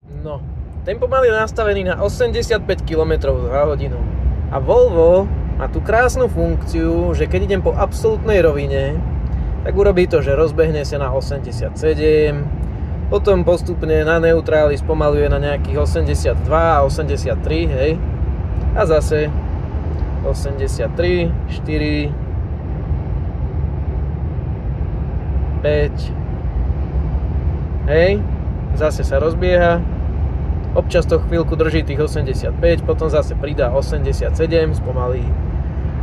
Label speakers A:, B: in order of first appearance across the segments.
A: No, tempomat je nastavený na 85 km za hodinu. A Volvo má tú krásnu funkciu, že keď idem po absolútnej rovine, tak urobí to, že rozbehne sa na 87, potom postupne na neutráli spomaluje na nejakých 82 a 83, hej. A zase 83, 4, 5, hej. Zase sa rozbieha. Občas to chvíľku drží tých 85, potom zase pridá 87, spomalí.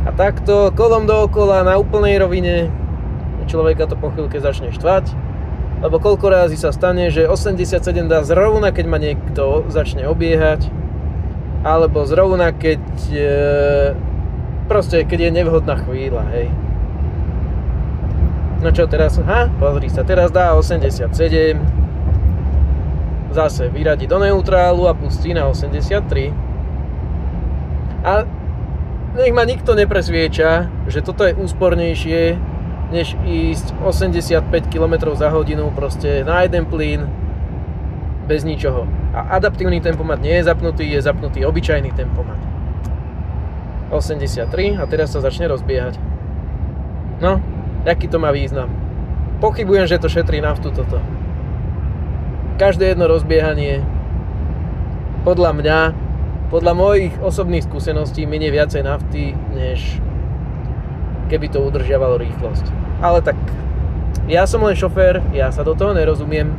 A: A takto kolom dookola na úplnej rovine človeka to po chvíľke začne štvať, lebo koľko razy sa stane, že 87 dá zrovna, keď ma niekto začne obiehať, alebo zrovna, keď proste, keď je nevhodná chvíľa, hej. No čo teraz? Pozri sa, teraz dá 87, zase vyradí do neutrálu a pustí na 83. A nech ma nikto nepresvieča, že toto je úspornejšie, než ísť 85 km za hodinu proste na jeden plyn, bez ničoho. A adaptívny tempomat nie je zapnutý obyčajný tempomat. 83 a teraz sa začne rozbiehať. No, aký to má význam? Pochybujem, že to šetrí naftu toto. Každé jedno rozbiehanie podľa mojich osobných skúseností minie viacej nafty, než keby to udržiavalo rýchlosť. Ale tak, ja som len šofér, ja sa do toho nerozumiem.